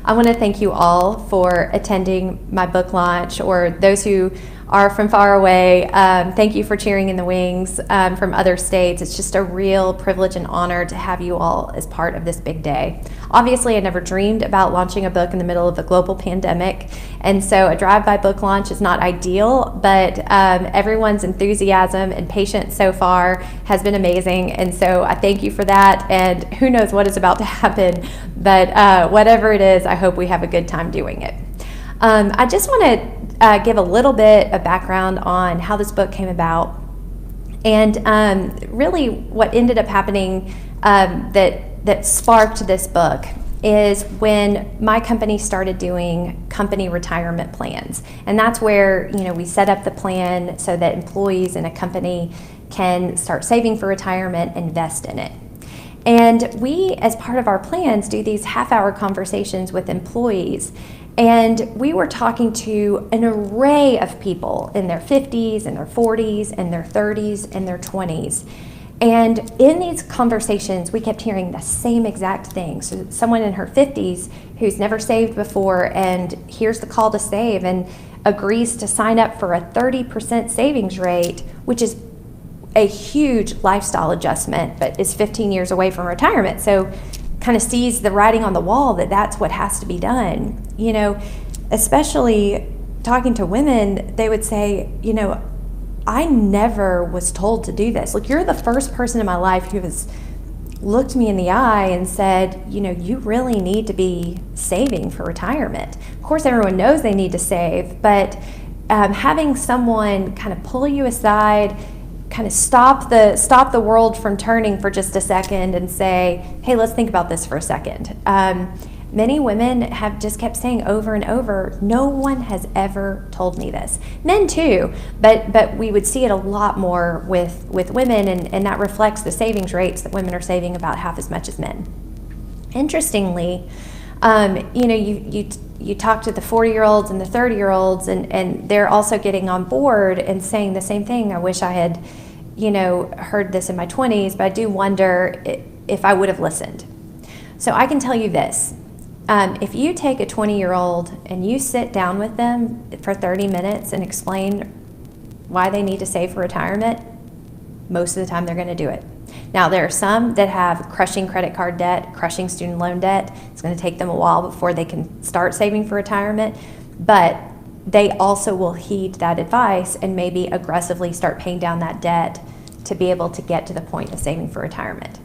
I want to thank you all for attending my book launch, or those who are from far away. Thank you for cheering in the wings from other states. It's just a real privilege and honor to have you all as part of this big day. Obviously, I never dreamed about launching a book in the middle of a global pandemic, and so a drive-by book launch is not ideal, but everyone's enthusiasm and patience so far has been amazing, and so I thank you for that, and who knows what is about to happen, but whatever it is, I hope we have a good time doing it. I just want to give a little bit of background on how this book came about, and really what ended up happening that sparked this book is when my company started doing company retirement plans. And that's where, we set up the plan so that employees in a company can start saving for retirement, invest in it. And we, as part of our plans, do these half-hour conversations with employees. And we were talking to an array of people in their 50s and their 40s and their 30s and their 20s. And in these conversations, we kept hearing the same exact thing. So someone in her 50s who's never saved before and hears the call to save and agrees to sign up for a 30% savings rate, which is a huge lifestyle adjustment, but is 15 years away from retirement. So kind of sees the writing on the wall that that's what has to be done. Especially talking to women, they would say, I never was told to do this. Look, you're the first person in my life who has looked me in the eye and said, you really need to be saving for retirement. Of course, everyone knows they need to save, but having someone kind of pull you aside, kind of stop the world from turning for just a second and say, hey, let's think about this for a second. Many women have just kept saying over and over, no one has ever told me this. Men too, but we would see it a lot more with women, and that reflects the savings rates that women are saving about half as much as men. Interestingly, you talk to the 40-year-olds and the 30-year-olds, and they're also getting on board and saying the same thing. I wish I had, heard this in my 20s, but I do wonder if I would have listened. So I can tell you this. If you take a 20-year-old and you sit down with them for 30 minutes and explain why they need to save for retirement, most of the time they're going to do it. Now, there are some that have crushing credit card debt, crushing student loan debt. It's going to take them a while before they can start saving for retirement, but they also will heed that advice and maybe aggressively start paying down that debt to be able to get to the point of saving for retirement.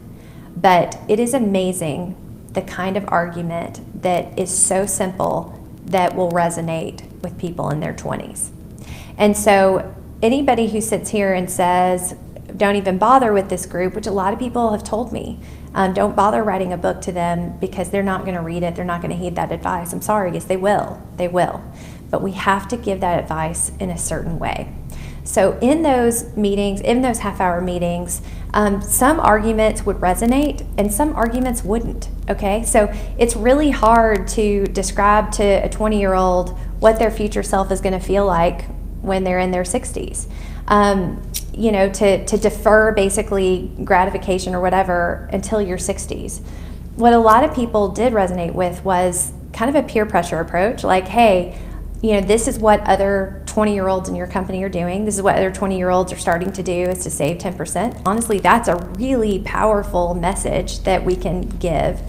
But it is amazing the kind of argument that is so simple that will resonate with people in their 20s. And so anybody who sits here and says, don't even bother with this group, which a lot of people have told me, don't bother writing a book to them because they're not going to read it, they're not going to heed that advice. I'm sorry, yes, they will. But we have to give that advice in a certain way. So in those meetings, in those half-hour meetings, some arguments would resonate and some arguments wouldn't, okay? So it's really hard to describe to a 20-year-old what their future self is going to feel like when they're in their 60s. To defer basically gratification or whatever until your 60s. What a lot of people did resonate with was kind of a peer pressure approach, like, hey, this is what other 20-year-olds in your company are doing. This is what other 20-year-olds are starting to do, is to save 10%. Honestly, that's a really powerful message that we can give.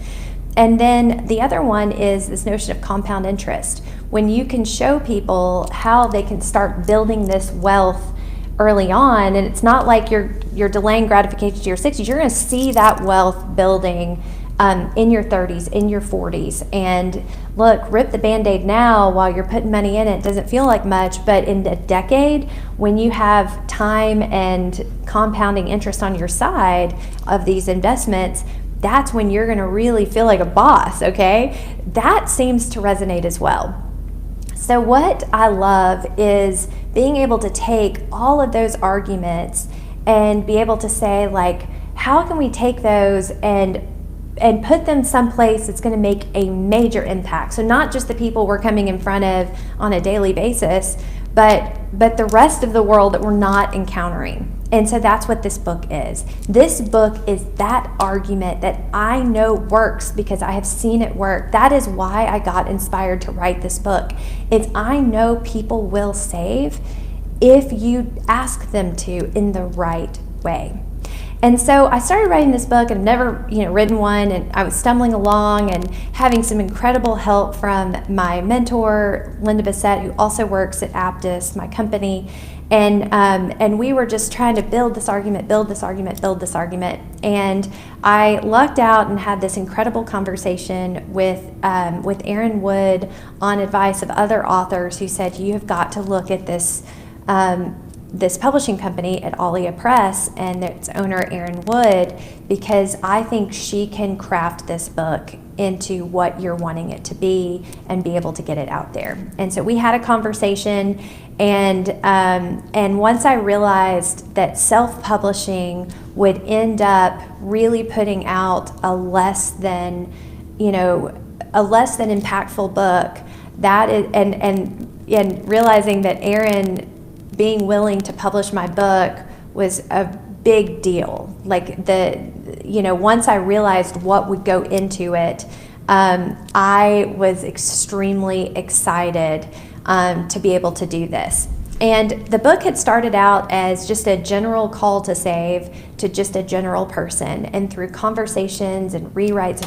And then the other one is this notion of compound interest. When you can show people how they can start building this wealth early on, and it's not like you're delaying gratification to your 60s, you're going to see that wealth building in your 30s, in your 40s. And look, rip the Band-Aid now while you're putting money in it. It doesn't feel like much, but in a decade, when you have time and compounding interest on your side of these investments, that's when you're going to really feel like a boss, okay? That seems to resonate as well. So what I love is being able to take all of those arguments and be able to say, like, how can we take those and put them someplace that's going to make a major impact? So not just the people we're coming in front of on a daily basis, but the rest of the world that we're not encountering. And so that's what this book is. This book is that argument that I know works because I have seen it work. That is why I got inspired to write this book. It's I know people will save if you ask them to in the right way. And so I started writing this book, and I've never, written one, and I was stumbling along and having some incredible help from my mentor, Linda Bissett, who also works at Aptus, my company. And we were just trying to build this argument. And I lucked out and had this incredible conversation with Aaron Wood on advice of other authors who said, you have got to look at this publishing company at Alia Press and its owner, Aaron Wood, because I think she can craft this book into what you're wanting it to be and be able to get it out there. And so we had a conversation, and once I realized that self-publishing would end up really putting out a less than impactful book, that is, and realizing that Aaron being willing to publish my book was a big deal. Once I realized what would go into it, I was extremely excited to be able to do this. And the book had started out as just a general call to save to just a general person. And through conversations and rewrites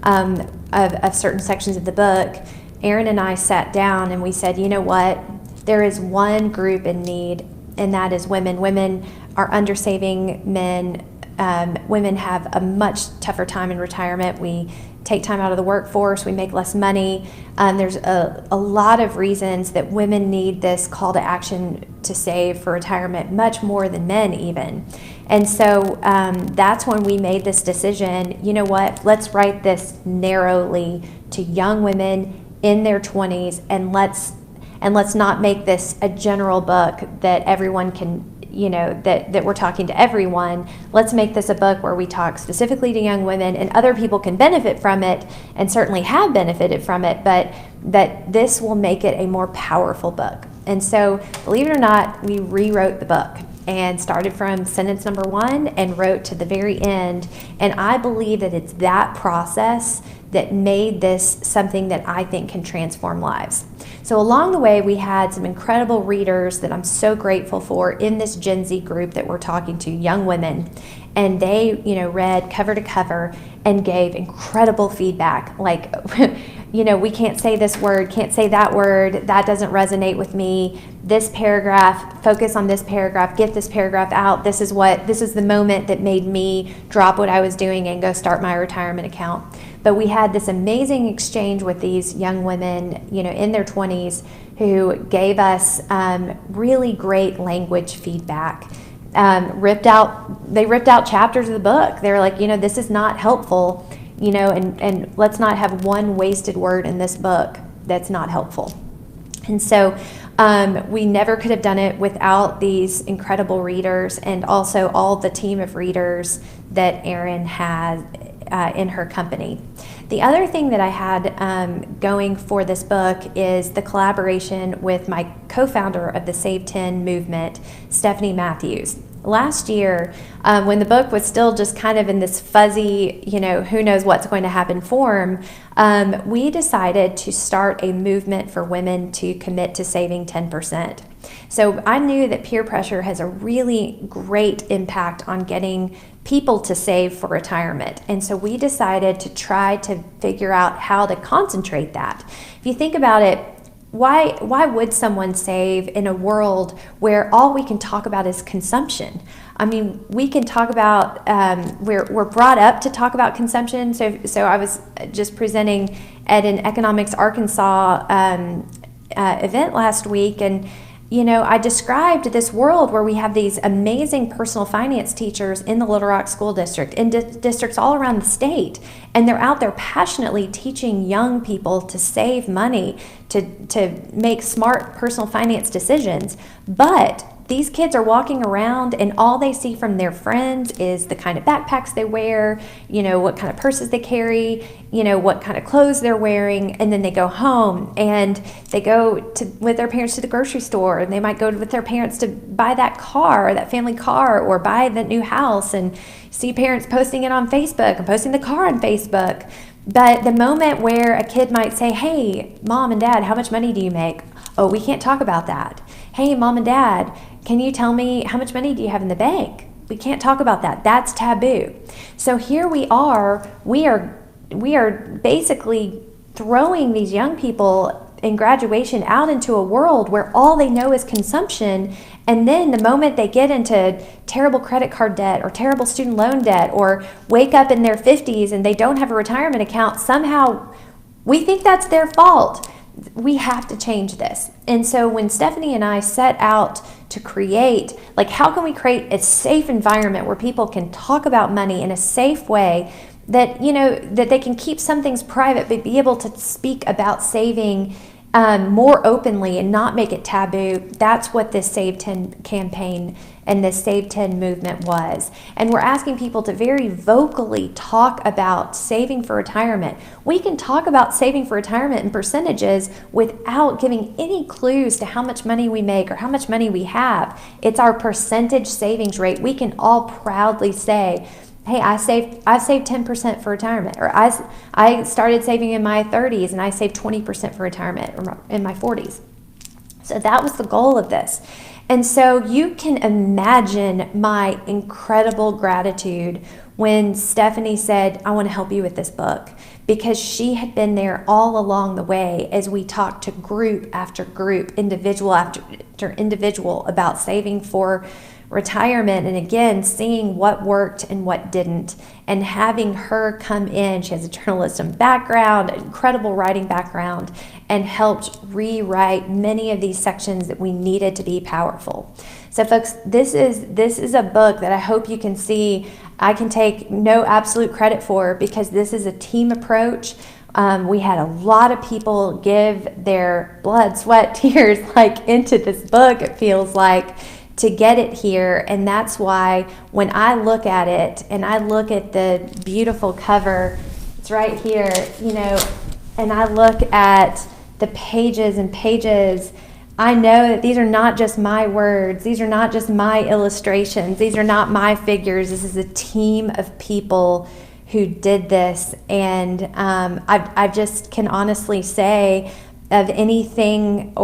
of certain sections of the book, Aaron and I sat down and we said, you know what? There is one group in need, and that is women. Women are undersaving men. Women have a much tougher time in retirement. We take time out of the workforce. We make less money. There's a lot of reasons that women need this call to action to save for retirement, much more than men even. And so that's when we made this decision, you know what, let's write this narrowly to young women in their 20s, and let's not make this a general book that everyone can, that we're talking to everyone. Let's make this a book where we talk specifically to young women, and other people can benefit from it and certainly have benefited from it, but that this will make it a more powerful book. And so, believe it or not, we rewrote the book and started from sentence number 1 and wrote to the very end. And I believe that it's that process that made this something that I think can transform lives. So along the way, we had some incredible readers that I'm so grateful for in this Gen Z group that we're talking to, young women. And they, read cover to cover and gave incredible feedback. Like, we can't say this word, can't say that word, that doesn't resonate with me. This paragraph, focus on this paragraph, get this paragraph out. This is the moment that made me drop what I was doing and go start my retirement account. But we had this amazing exchange with these young women, in their 20s, who gave us really great language feedback. They ripped out chapters of the book. They were like, this is not helpful, and let's not have one wasted word in this book that's not helpful. And so we never could have done it without these incredible readers, and also all the team of readers that Erin had in her company. The other thing that I had going for this book is the collaboration with my co-founder of the Save 10 movement, Stephanie Matthews. Last year, when the book was still just kind of in this fuzzy, who knows what's going to happen form, we decided to start a movement for women to commit to saving 10%. So I knew that peer pressure has a really great impact on getting people to save for retirement. And so we decided to try to figure out how to concentrate that. If you think about it, why would someone save in a world where all we can talk about is consumption? I mean, we can talk about, we're brought up to talk about consumption. So I was just presenting at an Economics Arkansas event last week, and I described this world where we have these amazing personal finance teachers in the Little Rock School District, in districts all around the state, and they're out there passionately teaching young people to save money, to make smart personal finance decisions, but these kids are walking around and all they see from their friends is the kind of backpacks they wear, what kind of purses they carry, what kind of clothes they're wearing, and then they go home and they go with their parents to the grocery store, and they might go with their parents to buy that car, that family car, or buy that new house, and see parents posting it on Facebook and posting the car on Facebook. But the moment where a kid might say, hey, mom and dad, how much money do you make? Oh, we can't talk about that. Hey, mom and dad, can you tell me how much money do you have in the bank? We can't talk about that. That's taboo. So here we are basically throwing these young people in graduation out into a world where all they know is consumption. And then the moment they get into terrible credit card debt or terrible student loan debt, or wake up in their 50s and they don't have a retirement account, somehow we think that's their fault. We have to change this. And so when Stephanie and I set out to create, how can we create a safe environment where people can talk about money in a safe way, that that they can keep some things private but be able to speak about saving more openly and not make it taboo. That's what this Save 10 campaign and this Save 10 movement was. And we're asking people to very vocally talk about saving for retirement. We can talk about saving for retirement in percentages without giving any clues to how much money we make or how much money we have. It's our percentage savings rate. We can all proudly say, hey, I saved 10% for retirement, or I started saving in my 30s and I saved 20% for retirement in my 40s. So that was the goal of this. And so you can imagine my incredible gratitude when Stephanie said, I want to help you with this book, because she had been there all along the way as we talked to group after group, individual after individual, about saving for retirement, and again, seeing what worked and what didn't, and having her come in. She has a journalism background, an incredible writing background, and helped rewrite many of these sections that we needed to be powerful. So folks, this is a book that I hope you can see I can take no absolute credit for, because this is a team approach. We had a lot of people give their blood, sweat, tears into this book, it feels like, to get it here. And that's why when I look at it and I look at the beautiful cover, it's right here, and I look at the pages and pages, I know that these are not just my words, these are not just my illustrations, these are not my figures. This is a team of people who did this. And I just can honestly say, of anything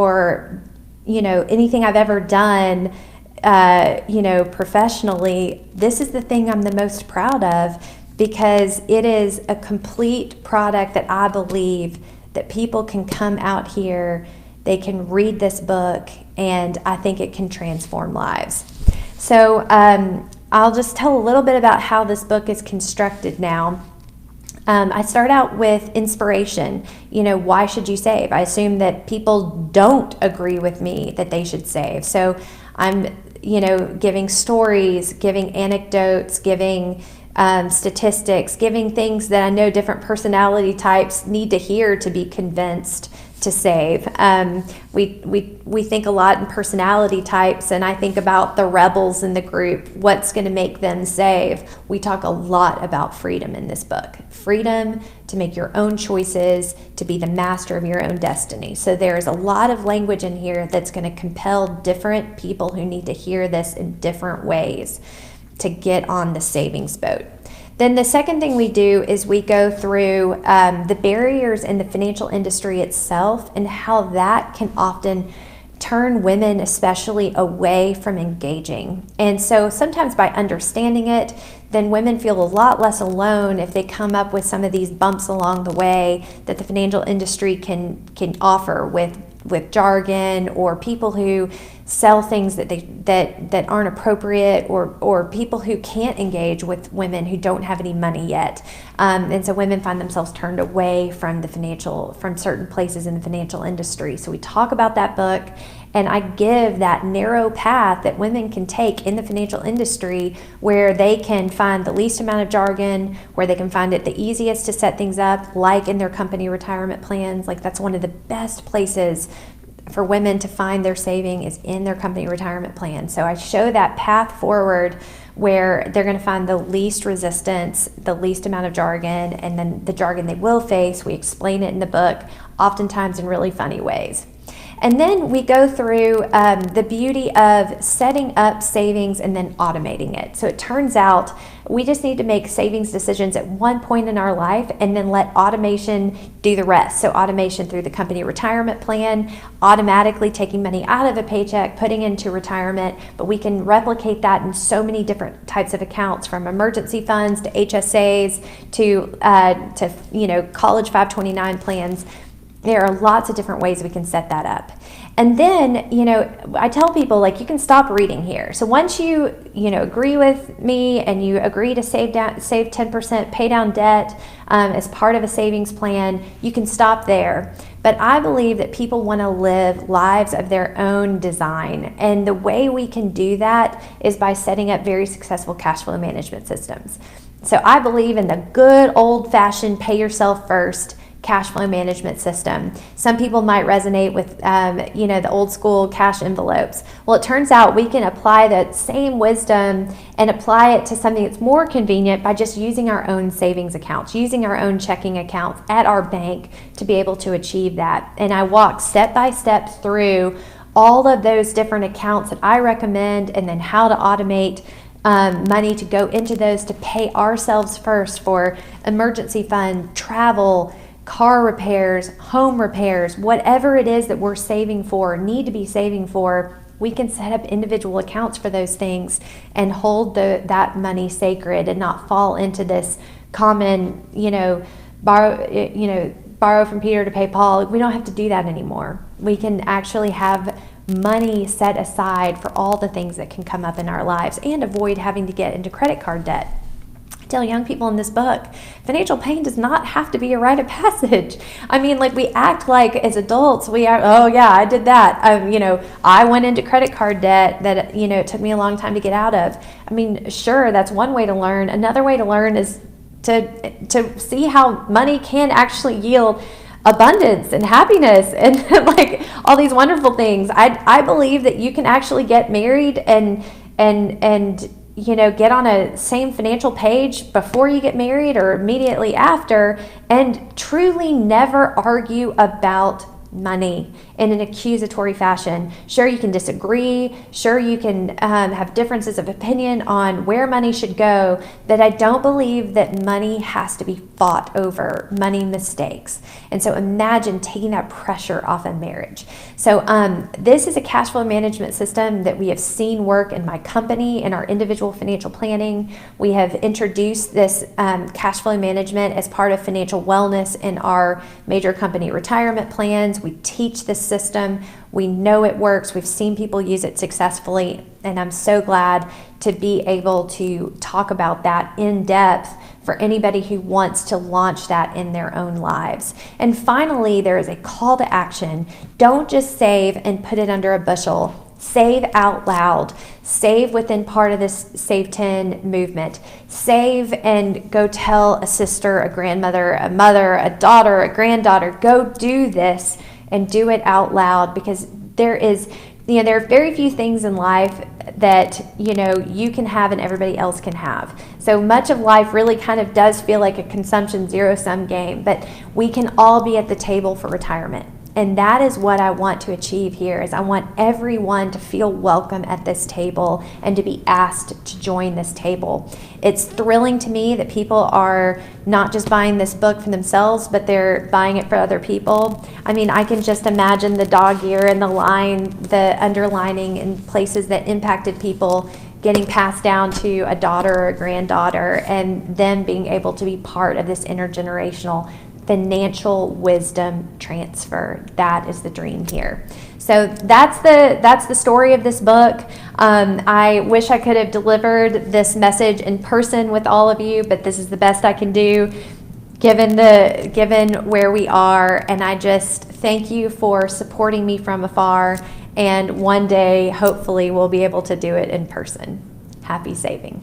anything I've ever done professionally, this is the thing I'm the most proud of, because it is a complete product that I believe that people can come out here, they can read this book, and I think it can transform lives. So I'll just tell a little bit about how this book is constructed now. I start out with inspiration. Why should you save? I assume that people don't agree with me that they should save. So I'm giving stories, giving anecdotes, giving statistics, giving things that I know different personality types need to hear to be convinced to save. We think a lot in personality types, and I think about the rebels in the group. What's going to make them save? We talk a lot about freedom in this book. Freedom to make your own choices, to be the master of your own destiny. So there's a lot of language in here that's going to compel different people who need to hear this in different ways to get on the savings boat. Then the second thing we do is we go through the barriers in the financial industry itself, and how that can often turn women especially away from engaging. And so sometimes by understanding it, then women feel a lot less alone if they come up with some of these bumps along the way that the financial industry can offer with jargon, or people who sell things that aren't appropriate, or people who can't engage with women who don't have any money yet. And so women find themselves turned away from from certain places in the financial industry. So we talk about that book, and I give that narrow path that women can take in the financial industry, where they can find the least amount of jargon, where they can find it the easiest to set things up, like in their company retirement plans. Like, that's one of the best places for women to find their saving is in their company retirement plan. So I show that path forward where they're going to find the least resistance, the least amount of jargon, and then the jargon they will face, we explain it in the book, oftentimes in really funny ways. And then we go through the beauty of setting up savings and then automating it. So it turns out we just need to make savings decisions at one point in our life and then let automation do the rest. So automation through the company retirement plan, automatically taking money out of a paycheck, putting into retirement, but we can replicate that in so many different types of accounts, from emergency funds to HSAs to college 529 plans. There are lots of different ways we can set that up. And then, I tell people, like, you can stop reading here. So once you agree with me and you agree to save 10%, pay down debt as part of a savings plan, you can stop there. But I believe that people want to live lives of their own design. And the way we can do that is by setting up very successful cash flow management systems. So I believe in the good old-fashioned pay yourself first cash flow management system. Some people might resonate with, the old school cash envelopes. Well, it turns out we can apply that same wisdom and apply it to something that's more convenient by just using our own savings accounts, using our own checking accounts at our bank to be able to achieve that. And I walk step by step through all of those different accounts that I recommend, and then how to automate money to go into those to pay ourselves first for emergency fund, travel, car repairs, home repairs, whatever it is that we're saving for, need to be saving for. We can set up individual accounts for those things and hold that money sacred and not fall into this common, borrow from Peter to pay Paul. We don't have to do that anymore. We can actually have money set aside for all the things that can come up in our lives and avoid having to get into credit card debt. I tell young people in this book, financial pain does not have to be a rite of passage. I mean, like, we act like as adults, we are, oh yeah, I did that. I went into credit card debt that, it took me a long time to get out of. I mean, sure, that's one way to learn. Another way to learn is to see how money can actually yield abundance and happiness and like all these wonderful things. I believe that you can actually get married and get on a same financial page before you get married or immediately after, and truly never argue about money in an accusatory fashion. Sure, you can disagree. Sure, you can have differences of opinion on where money should go, but I don't believe that money has to be fought over, money mistakes. And so imagine taking that pressure off of marriage. So this is a cash flow management system that we have seen work in my company, in our individual financial planning. We have introduced this cash flow management as part of financial wellness in our major company retirement plans. We teach this system. We know it works. We've seen people use it successfully, and I'm so glad to be able to talk about that in depth for anybody who wants to launch that in their own lives. And finally, there is a call to action. Don't just save and put it under a bushel. Save out loud. Save within part of this Save 10 movement. Save and go tell a sister, a grandmother, a mother, a daughter, a granddaughter, go do this and do it out loud, because there are very few things in life that you can have and everybody else can have. So much of life really kind of does feel like a consumption zero-sum game, but we can all be at the table for retirement. And that is what I want to achieve here, is I want everyone to feel welcome at this table and to be asked to join this table. It's thrilling to me that people are not just buying this book for themselves, but they're buying it for other people. I mean, I can just imagine the dog ear and the line, the underlining in places that impacted people getting passed down to a daughter or a granddaughter, and them being able to be part of this intergenerational financial wisdom transfer. That is the dream here. So that's the story of this book. I wish I could have delivered this message in person with all of you, but this is the best I can do given where we are. And I just thank you for supporting me from afar. And one day, hopefully, we'll be able to do it in person. Happy saving.